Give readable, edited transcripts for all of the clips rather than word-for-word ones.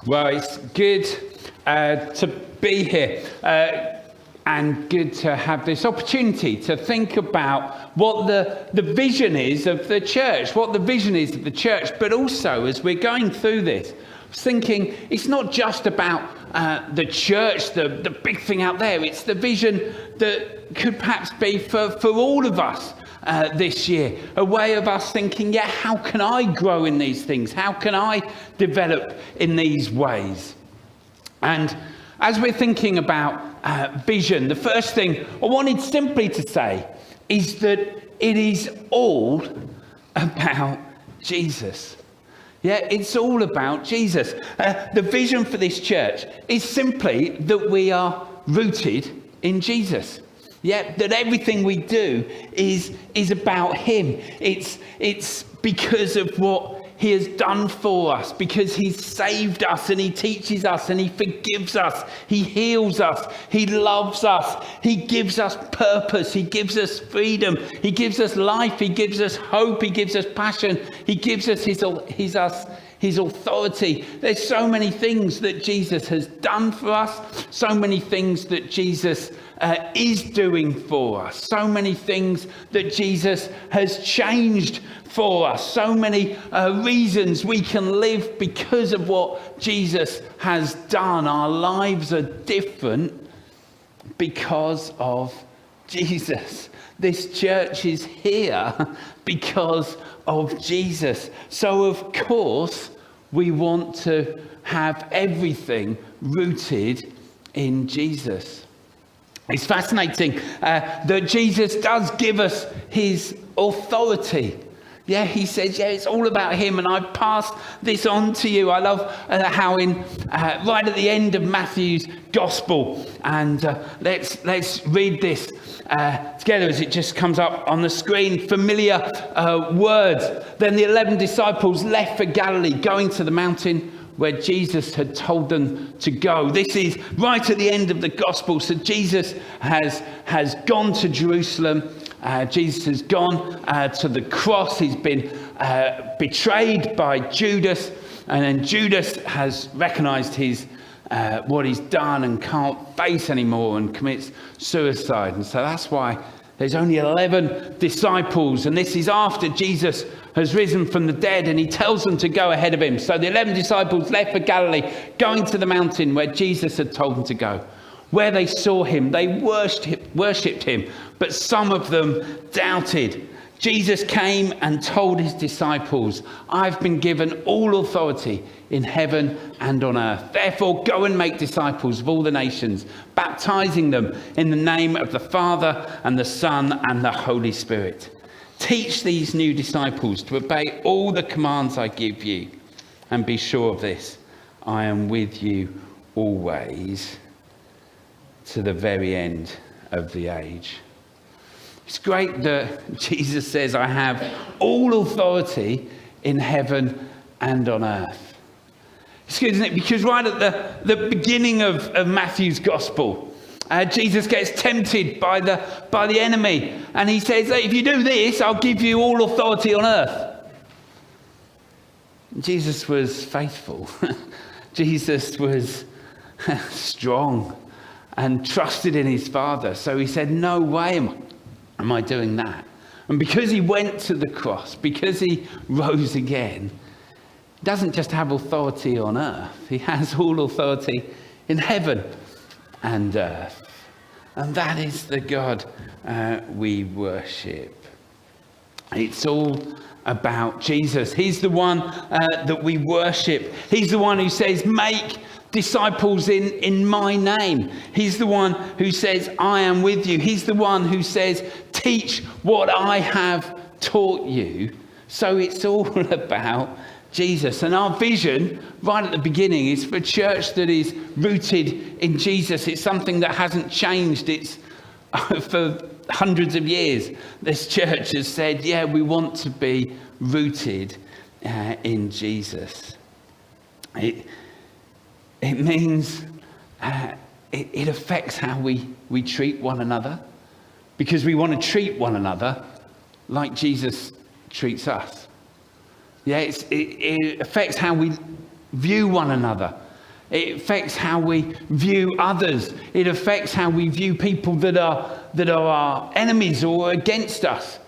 Well, it's good to be here and good to have this opportunity to think about what the vision is of the church, but also as we're going through this, thinking it's not just about the church, the big thing out there. It's the vision that could perhaps be for all of us this year, a way of us thinking, how can I grow in these things? How can I develop in these ways? And as we're thinking about vision, the first thing I wanted simply to say is that it is all about Jesus. Yeah, it's all about Jesus. The vision for this church is simply that we are rooted in Jesus. Yeah, that everything we do is about him. It's because of what he has done for us, because he's saved us and he teaches us and he forgives us, he heals us, he loves us, he gives us purpose, he gives us freedom, he gives us life, he gives us hope, he gives us passion, he gives us his authority. There's so many things that Jesus has done for us, so many things that Jesus is doing for us, so many things that Jesus has changed for us, so many reasons we can live because of what Jesus has done. Our lives are different because of Jesus. This church is here because of Jesus. So of course we want to have everything rooted in Jesus. It's fascinating that Jesus does give us his authority. Yeah, he says, it's all about him, and I've passed this on to you. I love how in right at the end of Matthew's gospel, and let's read this together as it just comes up on the screen. Familiar words. Then the 11 disciples left for Galilee, going to the mountain where Jesus had told them to go. This is right at the end of the gospel. So Jesus has gone to Jerusalem. Jesus has gone to the cross. He's been betrayed by Judas. And then Judas has recognized what he's done and can't face anymore and commits suicide. And so that's why there's only 11 disciples. And this is after Jesus has risen from the dead, and he tells them to go ahead of him. So the 11 disciples left for Galilee, going to the mountain where Jesus had told them to go. Where they saw him, they worshipped him, but some of them doubted. Jesus came and told his disciples, I've been given all authority in heaven and on earth. Therefore, go and make disciples of all the nations, baptizing them in the name of the Father and the Son and the Holy Spirit. Teach these new disciples to obey all the commands I give you. And be sure of this, I am with you always to the very end of the age. It's great that Jesus says, I have all authority in heaven and on earth. It's good, isn't it? Because right at the beginning of Matthew's gospel, Jesus gets tempted by the enemy. And he says, if you do this, I'll give you all authority on earth. Jesus was faithful. Jesus was strong and trusted in his Father. So he said, no way am I doing that. And because he went to the cross, because he rose again, he doesn't just have authority on earth. He has all authority in heaven and earth. And that is the God we worship. It's all about Jesus. He's the one that we worship. He's the one who says, make disciples in my name. He's the one who says, I am with you. He's the one who says, teach what I have taught you. So it's all about Jesus. And our vision right at the beginning is for a church that is rooted in Jesus. It's something that hasn't changed. It's for hundreds of years. This church has said, we want to be rooted in Jesus. It means it affects how we treat one another, because we want to treat one another like Jesus treats us. It affects how we view one another. It affects how we view others. It affects how we view people that are our enemies or against us.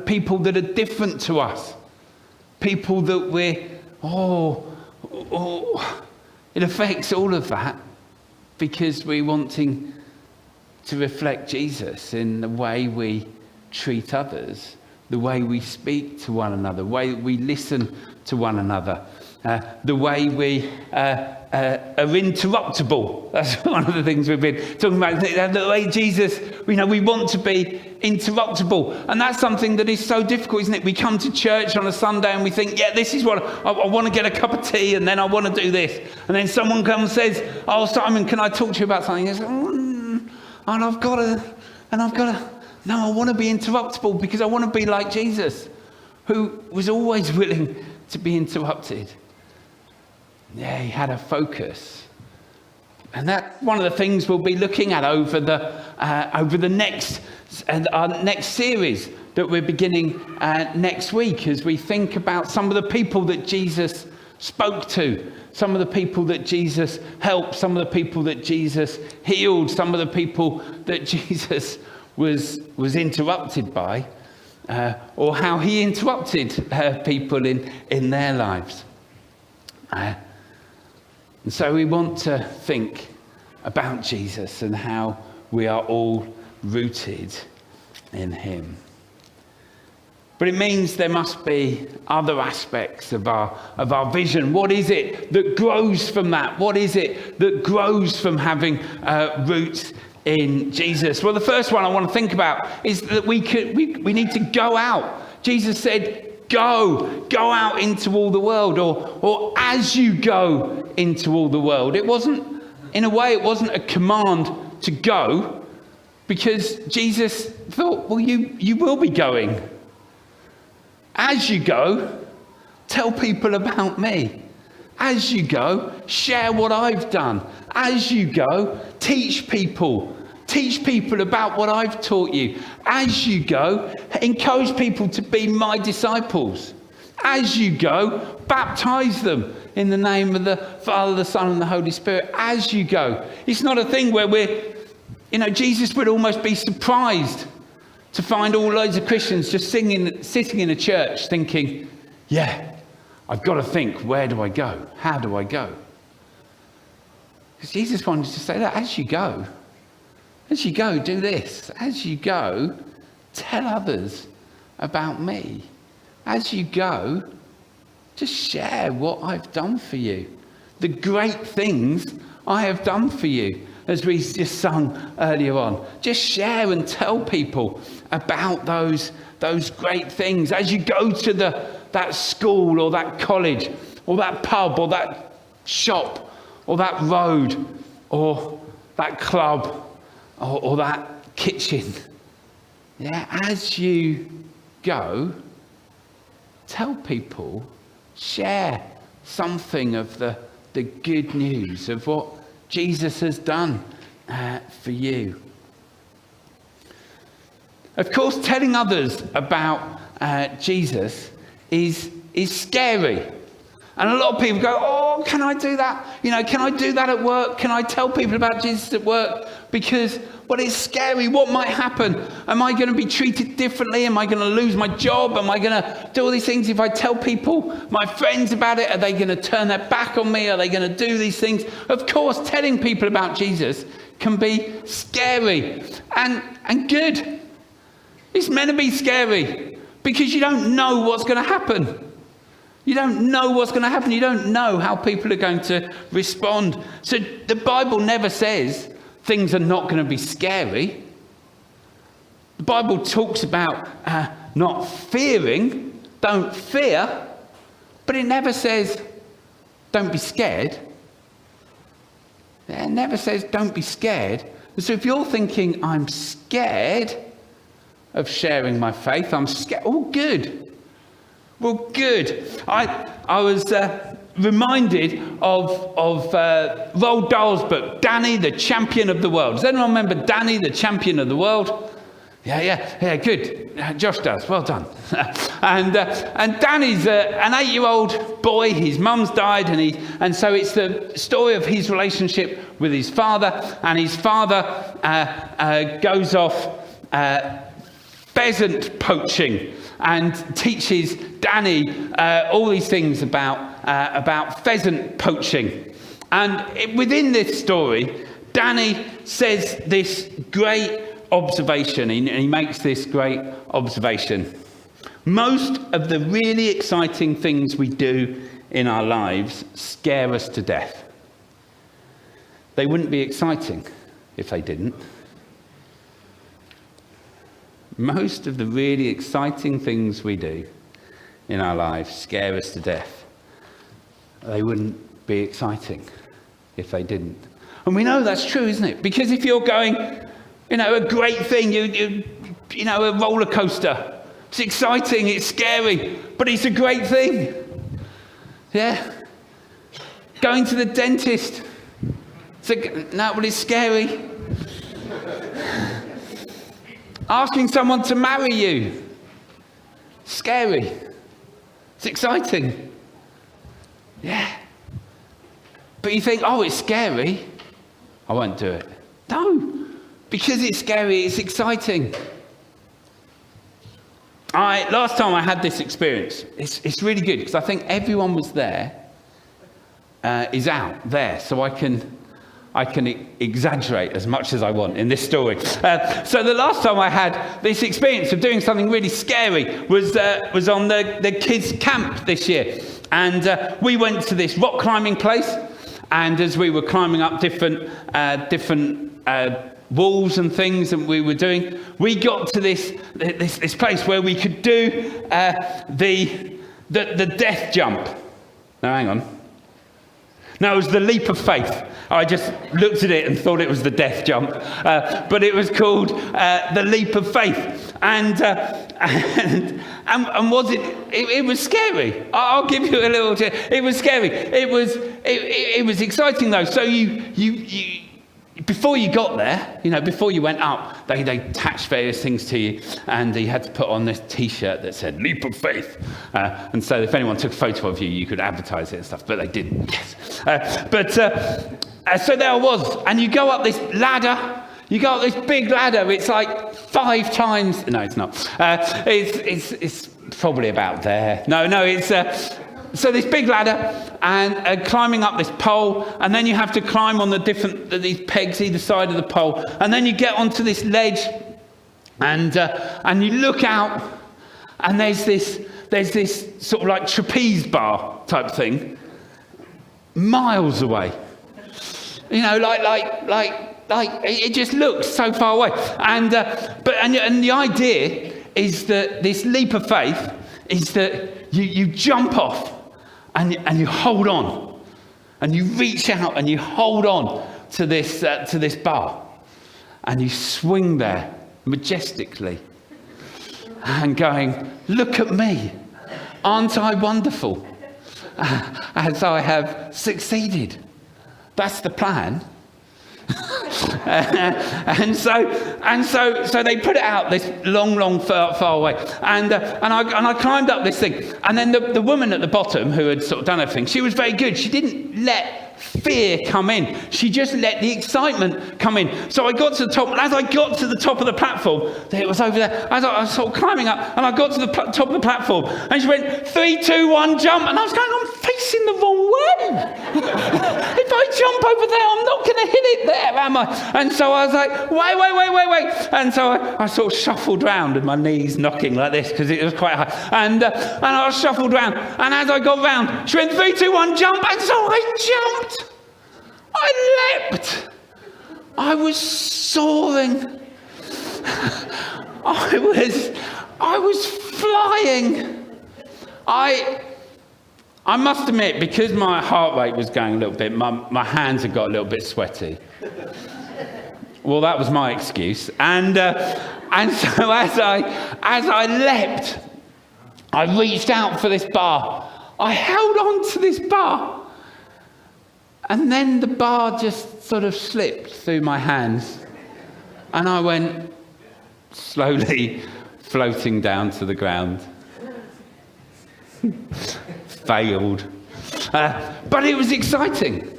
People that are different to us. People that it affects all of that because we're wanting to reflect Jesus in the way we treat others, the way we speak to one another, the way we listen to one another, the way we are interruptible. That's one of the things we've been talking about. The way Jesus, we want to be interruptible. And that's something that is so difficult, isn't it? We come to church on a Sunday and we think, yeah, this is what I want to get a cup of tea and then I want to do this. And then someone comes and says, oh, Simon, can I talk to you about something? And I've got to, no, I want to be interruptible because I want to be like Jesus, who was always willing to be interrupted. Yeah, he had a focus. And that's one of the things we'll be looking at over the next series that we're beginning next week, as we think about some of the people that Jesus spoke to, some of the people that Jesus helped, some of the people that Jesus healed, some of the people that Jesus was interrupted by, or how he interrupted people in their lives. And so we want to think about Jesus and how we are all rooted in him. But it means there must be other aspects of our vision. What is it that grows from that? What is it that grows from having roots in Jesus? Well, the first one I want to think about is that we need to go out. Jesus said, go out into all the world, or as you go into all the world. It wasn't a command to go, because Jesus thought, well, you will be going. As you go, tell people about me. As you go, share what I've done. As you go, teach people about what I've taught you. As you go, encourage people to be my disciples. As you go, baptize them in the name of the Father, the Son, and the Holy Spirit. As you go. It's not a thing where Jesus would almost be surprised to find all loads of Christians just sitting in a church thinking, yeah, I've got to think, where do I go? How do I go? Because Jesus wanted to say that as you go, do this. As you go, tell others about me. As you go, just share what I've done for you. The great things I have done for you, as we just sung earlier on. Just share and tell people about those great things. As you go to that school or that college or that pub or that shop or that road or that club or that kitchen. Yeah, as you go, tell people, share something of the good news of what Jesus has done for you. Of course, telling others about Jesus is scary. And a lot of people go, oh, can I do that? Can I do that at work? Can I tell people about Jesus at work? Because, well, it's scary. What might happen? Am I going to be treated differently? Am I going to lose my job? Am I going to do all these things? If I tell people, my friends about it, are they going to turn their back on me? Are they going to do these things? Of course, telling people about Jesus can be scary and good. It's meant to be scary because you don't know what's going to happen. You don't know what's going to happen. You don't know how people are going to respond. So the Bible never says things are not going to be scary. The Bible talks about not fearing, don't fear, but it never says don't be scared. It never says don't be scared. And so if you're thinking I'm scared of sharing my faith, I'm scared, oh good. Well, good. I was reminded of Roald Dahl's book, Danny, the Champion of the World. Does anyone remember Danny, the Champion of the World? Yeah, good. Josh does. Well done. and Danny's an 8-year-old boy. His mum's died, and so it's the story of his relationship with his father. And his father goes off pheasant poaching and teaches Danny all these things about pheasant poaching. And within this story, Danny says this great observation, and he makes this great observation. Most of the really exciting things we do in our lives scare us to death. They wouldn't be exciting if they didn't. Most of the really exciting things we do in our lives scare us to death. They wouldn't be exciting if they didn't. And we know that's true, isn't it? Because if you're going, a great thing, a roller coaster. It's exciting, it's scary, but it's a great thing. Yeah? Going to the dentist. It's scary. Asking someone to marry you. Scary. It's exciting. Yeah. But you think, it's scary. I won't do it. No. Because it's scary, it's exciting. Last time I had this experience, it's really good because I think everyone was there, is out there, so I can exaggerate as much as I want in this story. So the last time I had this experience of doing something really scary was on the kids' camp this year. And we went to this rock climbing place, and as we were climbing up different walls and things that we were doing, we got to this place where we could do the death jump. Now hang on. No, it was the leap of faith. I just looked at it and thought it was the death jump, but it was called the leap of faith. And was it was scary. I'll give you a little. It was scary. It was exciting though. So you before you got there, before you went up, they attached various things to you, and you had to put on this T-shirt that said "Leap of Faith." And so, if anyone took a photo of you, you could advertise it and stuff, but they didn't. Yes. So there I was, and you go up this ladder. You go up this big ladder. It's like 5 times. No, it's not. It's probably about there. No. It's. So this big ladder and climbing up this pole, and then you have to climb on these pegs either side of the pole, and then you get onto this ledge, and you look out, and there's this sort of like trapeze bar type thing, miles away. Like it just looks so far away, and the idea is that this leap of faith is that you jump off. And you hold on, and you reach out and you hold on to this bar, and you swing there majestically, and going, "Look at me, aren't I wonderful? As I have succeeded." That's the plan. and so they put it out this long far away, and I climbed up this thing, and then the woman at the bottom who had sort of done everything, she was very good. She didn't let fear come in. She just let the excitement come in. So I got to the top, and as I got to the top of the platform, it was over there. I was sort of climbing up, and I got to the top of the platform, and she went 3, 2, 1, jump, and I was going, I'm facing the wrong way. If I jump over there, I'm not going to hit it there, am I? And so I was like, wait. And so I sort of shuffled round with my knees knocking like this because it was quite high. And I shuffled round. And as I got round, she went 3, 2, 1, jump. And so I jumped. I leapt. I was soaring. I was flying. I must admit, because my heart rate was going a little bit, my hands had got a little bit sweaty. Well, that was my excuse. And so as I leapt, I reached out for this bar. I held on to this bar. And then the bar just sort of slipped through my hands. And I went, slowly floating down to the ground. Failed. But it was exciting.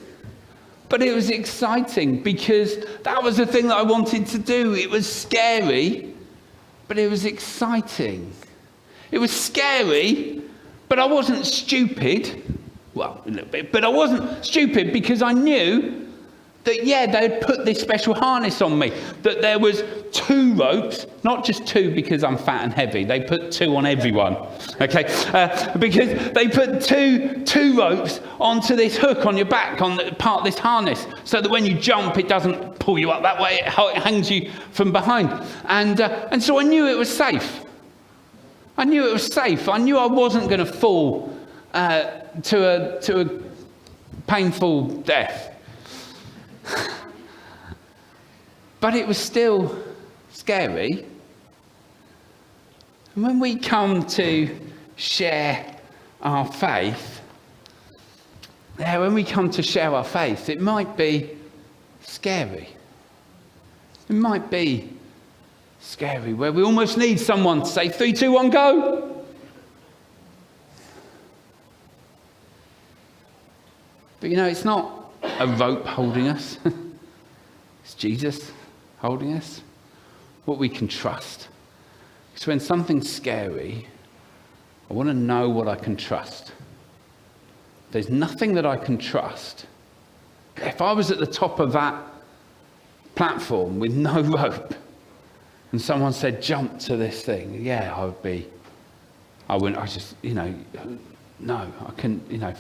But it was exciting because that was the thing that I wanted to do. It was scary, but it was exciting. It was scary, but I wasn't stupid. Well, a little bit, but I wasn't stupid because I knew that, they had put this special harness on me, that there was 2 ropes, not just 2 because I'm fat and heavy. They put 2 on everyone, okay? Because they put two ropes onto this hook on your back, on the part of this harness, so that when you jump, it doesn't pull you up that way. It hangs you from behind. And so I knew it was safe. I knew it was safe. I knew I wasn't going to fall to a painful death. But it was still scary. And when we come to share our faith, it might be scary. It might be scary, where we almost need someone to say 3, 2, 1, go. But it's not a rope holding us. It's Jesus holding us. What we can trust. Because when something's scary, I want to know what I can trust. There's nothing that I can trust. If I was at the top of that platform with no rope and someone said, jump to this thing,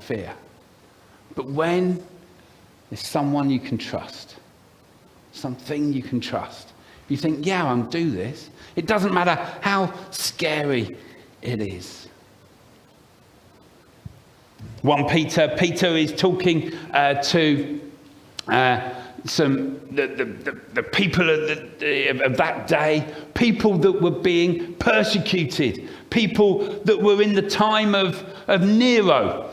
fear. But when there's someone you can trust, something you can trust, you think, I'll do this. It doesn't matter how scary it is. 1 Peter is talking to the people of that day, people that were being persecuted, people that were in the time of Nero.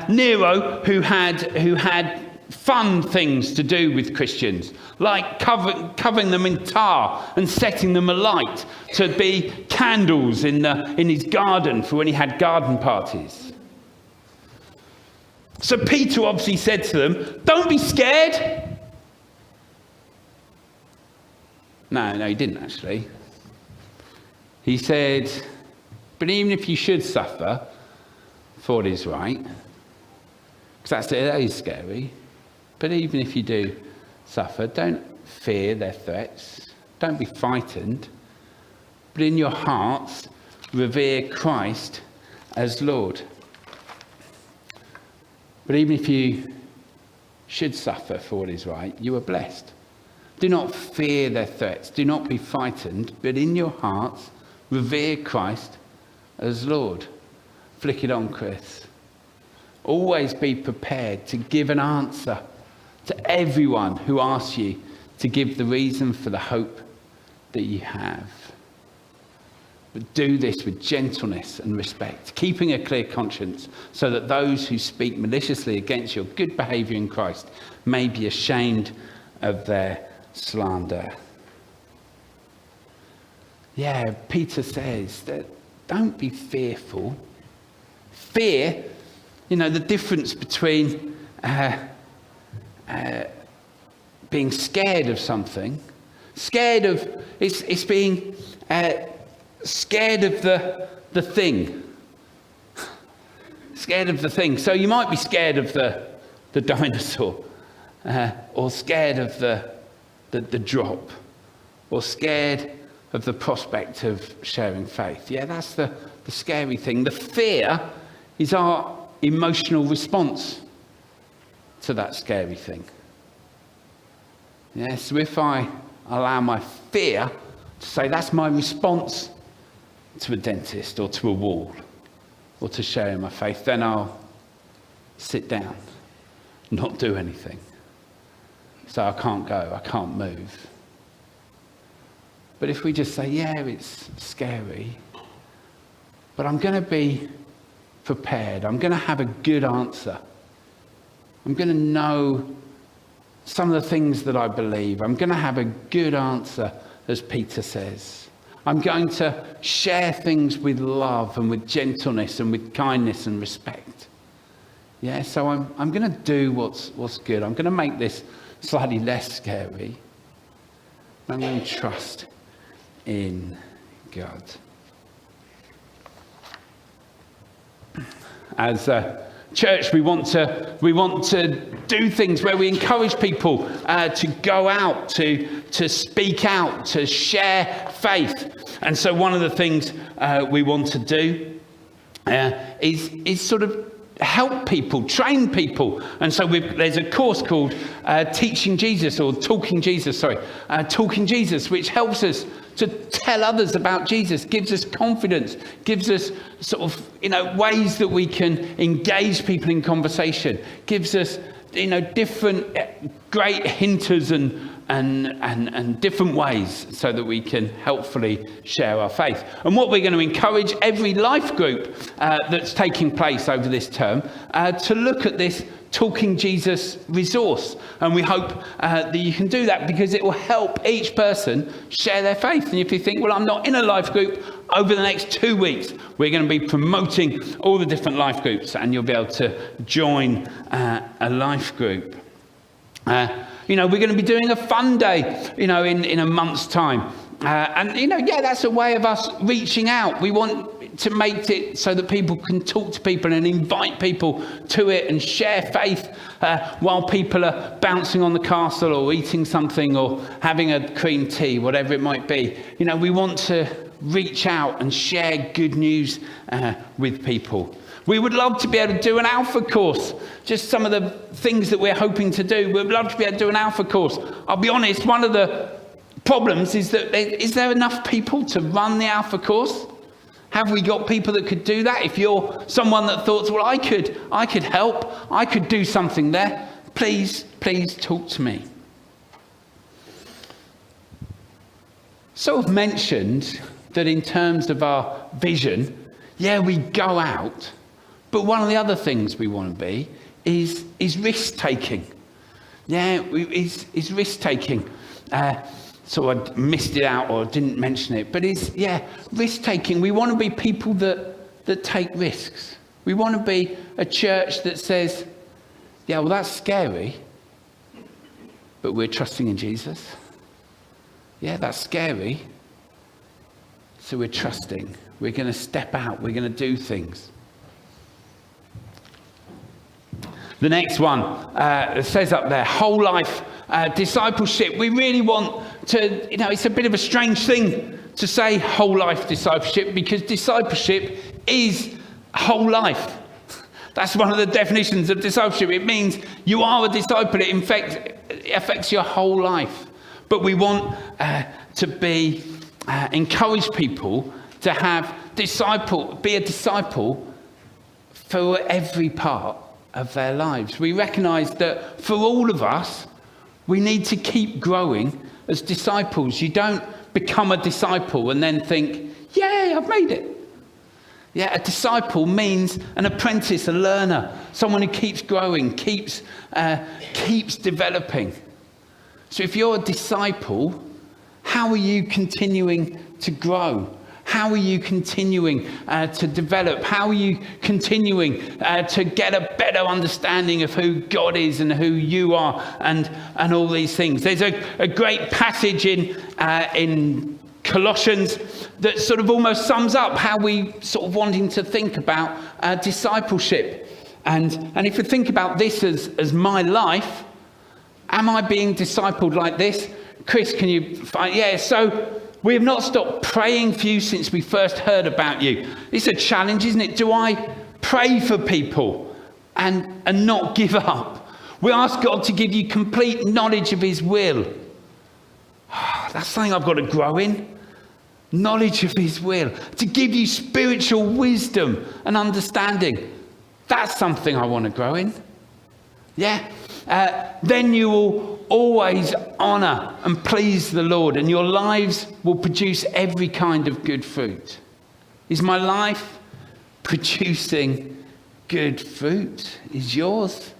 Nero, who had fun things to do with Christians, like covering them in tar and setting them alight to be candles in his garden for when he had garden parties. So Peter obviously said to them, don't be scared. No, he didn't actually. He said, but even if you should suffer for what is right, because that is scary, but even if you do suffer, don't fear their threats, don't be frightened, but in your hearts revere Christ as Lord. But even if you should suffer for what is right, you are blessed. Do not fear their threats, do not be frightened, but in your hearts revere Christ as Lord. Flick it on, Chris. Always be prepared to give an answer to everyone who asks you to give the reason for the hope that you have. But do this with gentleness and respect, keeping a clear conscience, so that those who speak maliciously against your good behavior in Christ may be ashamed of their slander. Peter says that don't be fearful. Fear, the difference between being scared of something, it's being scared of the thing. Scared of the thing. So you might be scared of the dinosaur, or scared of the drop, or scared of the prospect of sharing faith. That's the scary thing. The fear is our emotional response to that scary thing. So if I allow my fear to say that's my response to a dentist or to a wall or to sharing my faith, then I'll sit down, not do anything. So I can't go, I can't move. But if we just say, it's scary, but I'm going to be prepared. I'm going to have a good answer. I'm going to know some of the things that I believe. I'm going to have a good answer as Peter says. I'm going to share things with love and with gentleness and with kindness and respect. Yeah, so I'm going to do what's good. I'm going to make this slightly less scary. I'm going to trust in God. As a church, we want to do things where we encourage people to go out, to speak out, to share faith. And so one of the things we want to do is sort of help people, train people. And so there's a course called Talking Jesus, which helps us to tell others about Jesus, gives us confidence, gives us sort of, ways that we can engage people in conversation, gives us, different great hinters and different ways so that we can helpfully share our faith. And what we're going to encourage every life group that's taking place over this term to look at this Talking Jesus resource. And we hope that you can do that because it will help each person share their faith. And if you think, well, I'm not in a life group, over the next 2 weeks, we're going to be promoting all the different life groups and you'll be able to join a life group. We're going to be doing a fun day, in a month's time. That's a way of us reaching out. We want to make it so that people can talk to people and invite people to it and share faith while people are bouncing on the castle or eating something or having a cream tea, whatever it might be. We want to reach out and share good news with people. We would love to be able to do an Alpha course. Just some of the things that we're hoping to do. We'd love to be able to do an Alpha course. I'll be honest, one of the problems is that is there enough people to run the Alpha course? Have we got people that could do that? If you're someone that thought, well, I could help, I could do something there, please talk to me. So I've mentioned that in terms of our vision, we go out, but one of the other things we want to be is risk-taking. Is risk-taking. So I missed it out or didn't mention it, but risk-taking. We want to be people that take risks. We want to be a church that says, that's scary, but we're trusting in Jesus. That's scary, so we're trusting. We're going to step out. We're going to do things. The next one, it says up there, whole life discipleship. We really want to, it's a bit of a strange thing to say whole life discipleship because discipleship is whole life. That's one of the definitions of discipleship. It means you are a disciple. It affects your whole life. But we want to encourage people to be a disciple for every part of their lives. We recognize that for all of us, we need to keep growing as disciples. You don't become a disciple and then think, yay, I've made it. A disciple means an apprentice, a learner, someone who keeps growing, keeps developing. So if you're a disciple, how are you continuing to grow? How are you continuing to develop? How are you continuing to get a better understanding of who God is and who you are and all these things? There's a great passage in Colossians that sort of almost sums up how we sort of wanting to think about discipleship. And if you think about this as my life, am I being discipled like this? Chris, can you find? So we have not stopped praying for you since we first heard about you. It's a challenge, isn't it? Do I pray for people and not give up? We ask God to give you complete knowledge of his will. That's something I've got to grow in. Knowledge of his will. To give you spiritual wisdom and understanding. That's something I want to grow in. Then you will always honour and please the Lord, and your lives will produce every kind of good fruit. Is my life producing good fruit? Is yours?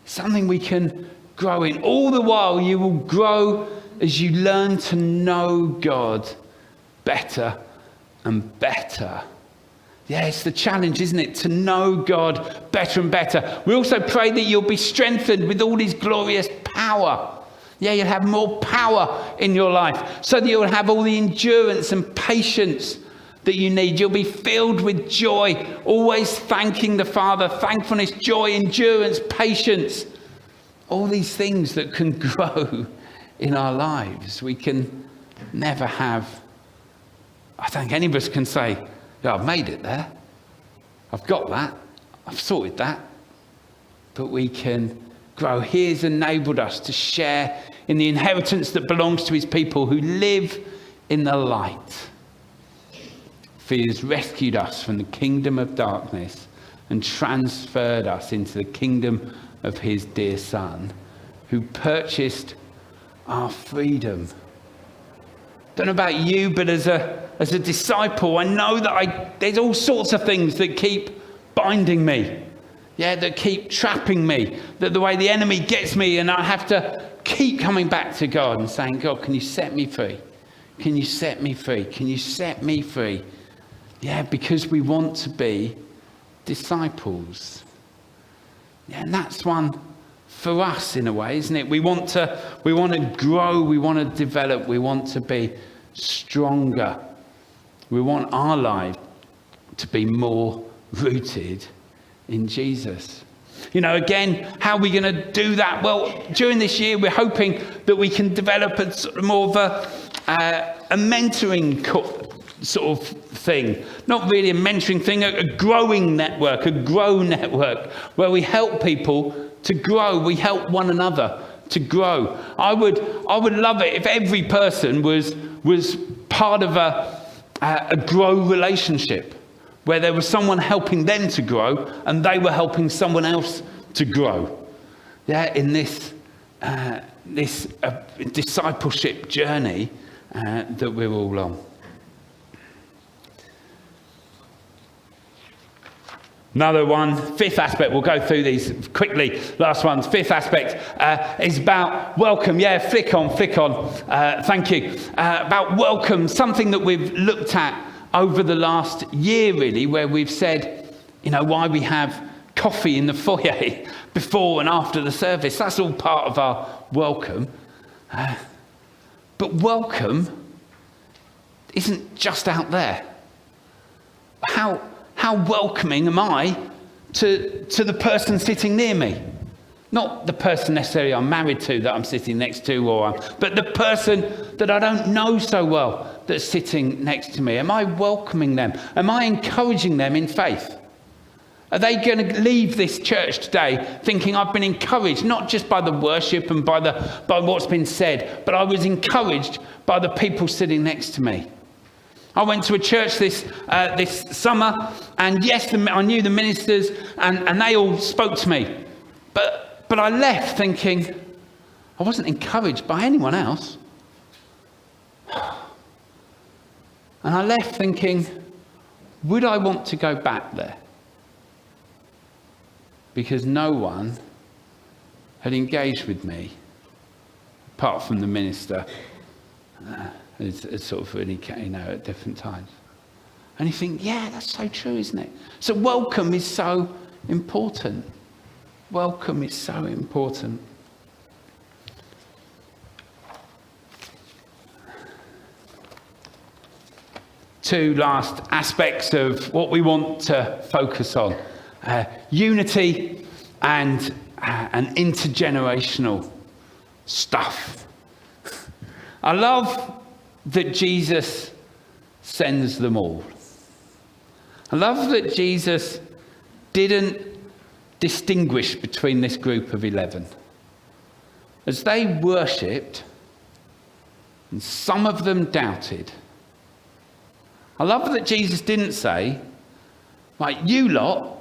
Something we can grow in. All the while you will grow as you learn to know God better and better. Yeah, it's the challenge, isn't it? To know God better and better. We also pray that you'll be strengthened with all his glorious power. Yeah, you'll have more power in your life so that you'll have all the endurance and patience that you need. You'll be filled with joy, always thanking the Father, thankfulness, joy, endurance, patience. All these things that can grow in our lives. We can never have, I think any of us can say, yeah, I've made it there. I've got that. I've sorted that. But we can grow. He has enabled us to share in the inheritance that belongs to his people who live in the light. For he has rescued us from the kingdom of darkness and transferred us into the kingdom of his dear Son, who purchased our freedom. Don't know about you, but as a disciple, I know that there's all sorts of things that keep binding me. Yeah, that keep trapping me. That the way the enemy gets me, and I have to keep coming back to God and saying, God, can you set me free? Can you set me free? Can you set me free? Yeah, because we want to be disciples. Yeah, and that's one for us in a way, isn't it? We want to grow, we want to develop, we want to be stronger. We want our life to be more rooted in Jesus. You know, again, how are we going to do that? Well, during this year, we're hoping that we can develop a sort of more of a mentoring sort of thing. Not really a mentoring thing, a growing network, a grow network, where we help people to grow. We help one another to grow. I would love it if every person was part of a grow relationship, where there was someone helping them to grow and they were helping someone else to grow. Yeah, in this discipleship journey that we're all on. Another one, fifth aspect, we'll go through these quickly. Last one, fifth aspect is about welcome. Yeah, flick on. Thank you. About welcome, something that we've looked at over the last year, really, where we've said, you know, why we have coffee in the foyer before and after the service. That's all part of our welcome. But welcome isn't just out there. How welcoming am I to the person sitting near me? Not the person necessarily I'm married to that I'm sitting next to, but the person that I don't know so well that's sitting next to me. Am I welcoming them? Am I encouraging them in faith? Are they going to leave this church today thinking I've been encouraged, not just by the worship and by what's been said, but I was encouraged by the people sitting next to me? I went to a church this summer, and yes, I knew the ministers, and they all spoke to me. But I left thinking I wasn't encouraged by anyone else. And I left thinking, would I want to go back there? Because no one had engaged with me, apart from the minister. It's sort of really, you know, at different times. And you think, yeah, that's so true, isn't it? So welcome is so important. Welcome is so important. Two last aspects of what we want to focus on. Unity and intergenerational stuff. I love that Jesus sends them all. I love that Jesus didn't distinguish between this group of 11. As they worshipped, and some of them doubted. I love that Jesus didn't say, right, you lot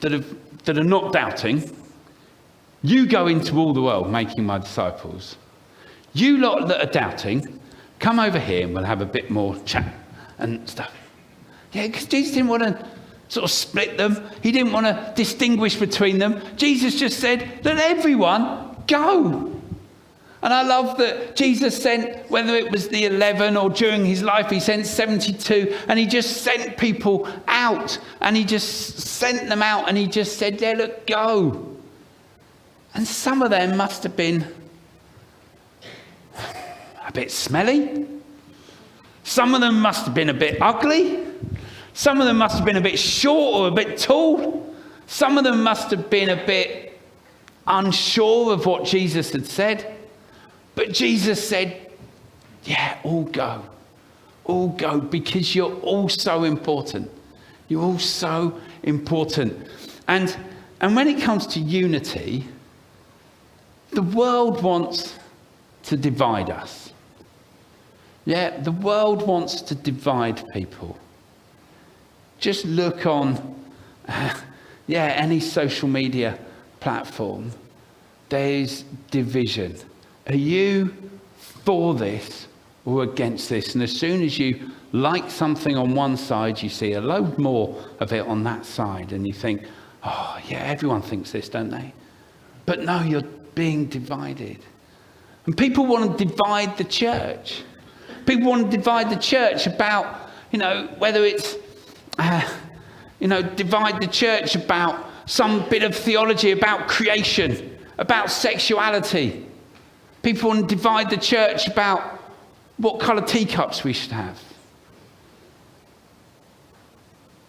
that are not doubting, you go into all the world making my disciples. You lot that are doubting, come over here and we'll have a bit more chat and stuff. Yeah, because Jesus didn't want to sort of split them. He didn't want to distinguish between them. Jesus just said, let everyone go. And I love that Jesus sent, whether it was the 11 or during his life, he sent 72, and he just sent people out, and he just sent them out, and he just said, yeah, look, go. And some of them must have been a bit smelly. Some of them must have been a bit ugly. Some of them must have been a bit short or a bit tall. Some of them must have been a bit unsure of what Jesus had said. But Jesus said, yeah, all go. All go, because you're all so important. You're all so important. And when it comes to unity, the world wants to divide us. Yeah, the world wants to divide people. Just look on, any social media platform. There's division. Are you for this or against this? And as soon as you like something on one side, you see a load more of it on that side. And you think, oh, yeah, everyone thinks this, don't they? But no, you're being divided. And people want to divide the church. People want to divide the church about, whether it's, divide the church about some bit of theology about creation, about sexuality. People want to divide the church about what colour teacups we should have.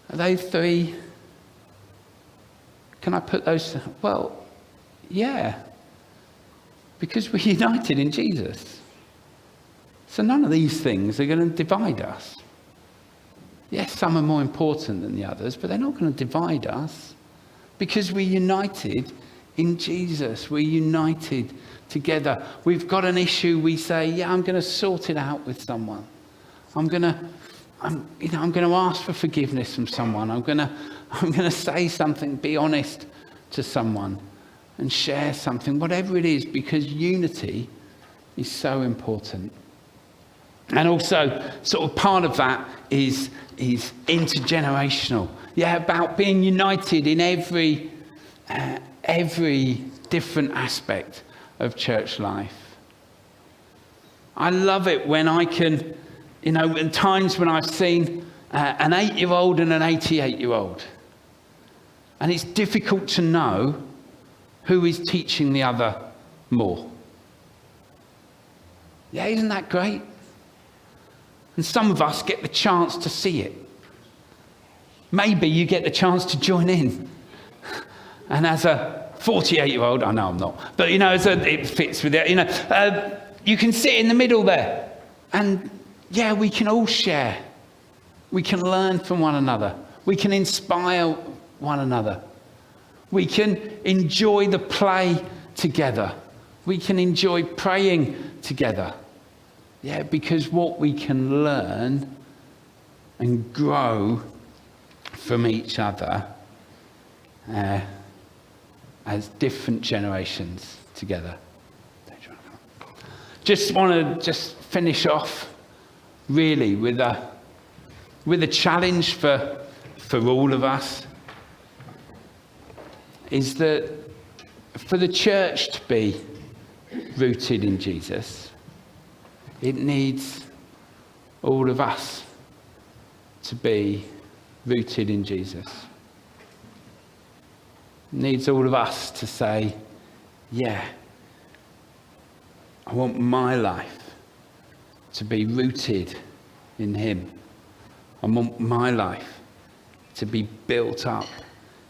Are they three? Can I put those? Well, yeah. Because we're united in Jesus. So none of these things are going to divide us. Yes, some are more important than the others, but they're not going to divide us because we're united in Jesus. We're united together. We've got an issue. We say, yeah, I'm going to sort it out with someone. I'm going to ask for forgiveness from someone. I'm going to say something, be honest to someone and share something, whatever it is, because unity is so important. And also, sort of part of that is intergenerational. Yeah, about being united in every different aspect of church life. I love it when I can, in times when I've seen an 8-year-old and an 88-year-old. And it's difficult to know who is teaching the other more. Yeah, isn't that great? And some of us get the chance to see it. Maybe you get the chance to join in. And as a 48-year-old, I know I'm not, but it fits with it. You can sit in the middle there, and yeah, we can all share. We can learn from one another. We can inspire one another. We can enjoy the play together. We can enjoy praying together. Yeah, because what we can learn and grow from each other as different generations together. Just want to finish off really with a challenge for all of us, is that for the church to be rooted in Jesus, it needs all of us to be rooted in Jesus. It needs all of us to say, yeah, I want my life to be rooted in him. I want my life to be built up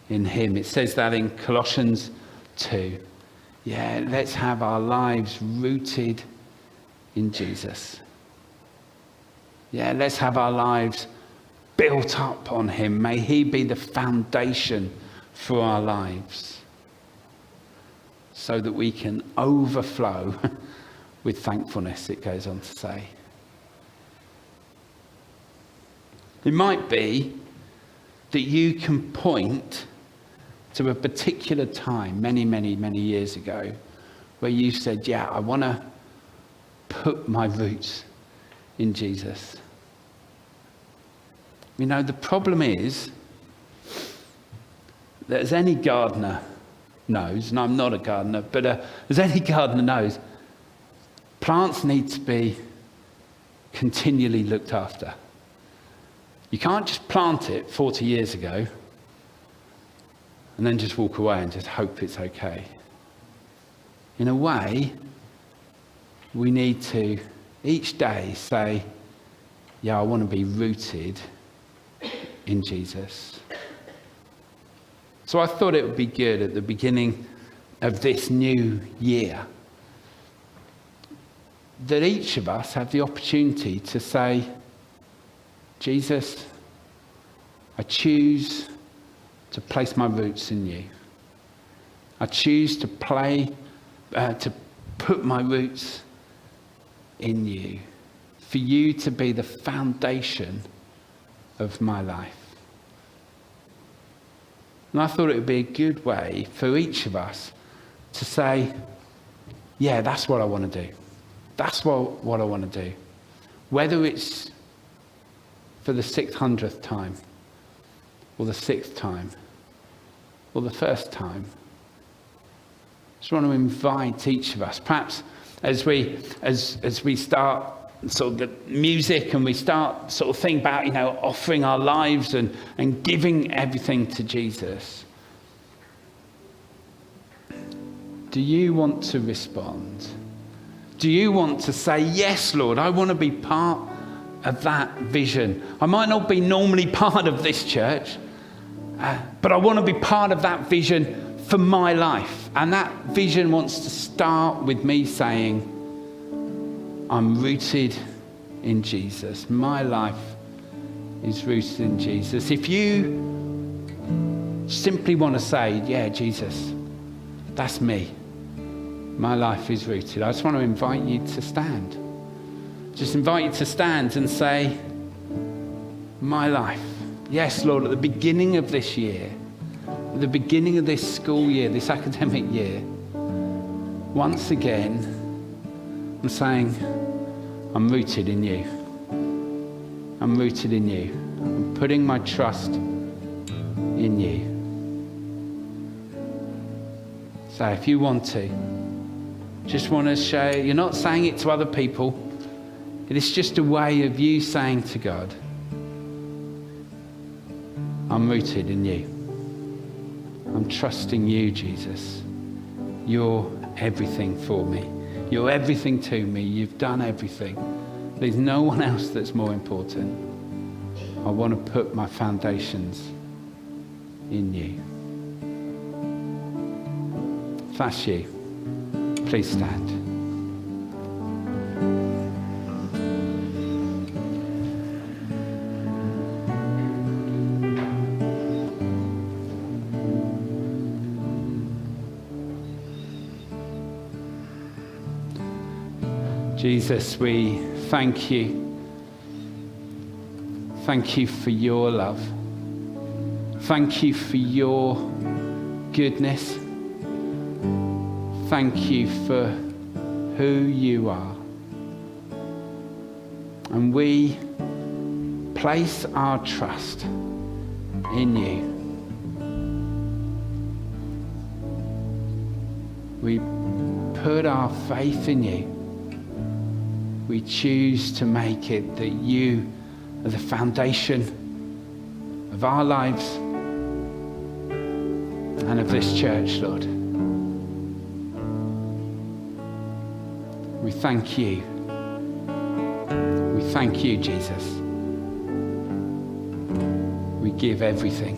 in him. It says that in Colossians 2. Yeah, let's have our lives rooted in Jesus. Yeah, let's have our lives built up on him. May he be the foundation for our lives so that we can overflow with thankfulness, it goes on to say. It might be that you can point to a particular time many, many, many years ago where you said, yeah, I want to put my roots in Jesus. The problem is that as any gardener knows, and I'm not a gardener, but as any gardener knows, Plants need to be continually looked after. You can't just plant it 40 years ago and then just walk away and just hope it's okay. In a way, we need to each day say, yeah, I want to be rooted in Jesus. So I thought it would be good at the beginning of this new year that each of us have the opportunity to say, Jesus, I choose to place my roots in you. I choose to put my roots in you, for you to be the foundation of my life. And I thought it would be a good way for each of us to say, yeah, that's what I want to do. That's what I want to do. Whether it's for the 600th time, or the 6th time, or the first time. I just want to invite each of us, perhaps as we start sort of the music and we start sort of think about, offering our lives and giving everything to Jesus. Do you want to respond? Do you want to say, yes, Lord, I want to be part of that vision? I might not be normally part of this church, but I want to be part of that vision for my life. And that vision wants to start with me saying, I'm rooted in Jesus. My life is rooted in Jesus. If you simply want to say, yeah, Jesus, that's me. My life is rooted. I just want to invite you to stand. Just invite you to stand and say, my life. Yes, Lord, at the beginning of this year, at the beginning of this school year, this academic year, once again, I'm saying, I'm rooted in you. I'm rooted in you. I'm putting my trust in you. So if you want to, just want to share, you're not saying it to other people. It is just a way of you saying to God, I'm rooted in you. I'm trusting you, Jesus. You're everything for me. You're everything to me. You've done everything. There's no one else that's more important. I want to put my foundations in you. If that's you, please stand. Jesus, we thank you. Thank you for your love. Thank you for your goodness. Thank you for who you are. And we place our trust in you. We put our faith in you. We choose to make it that you are the foundation of our lives and of this church, Lord. We thank you. We thank you, Jesus. We give everything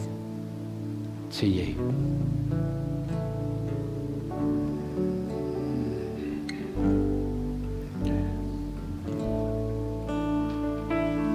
to you.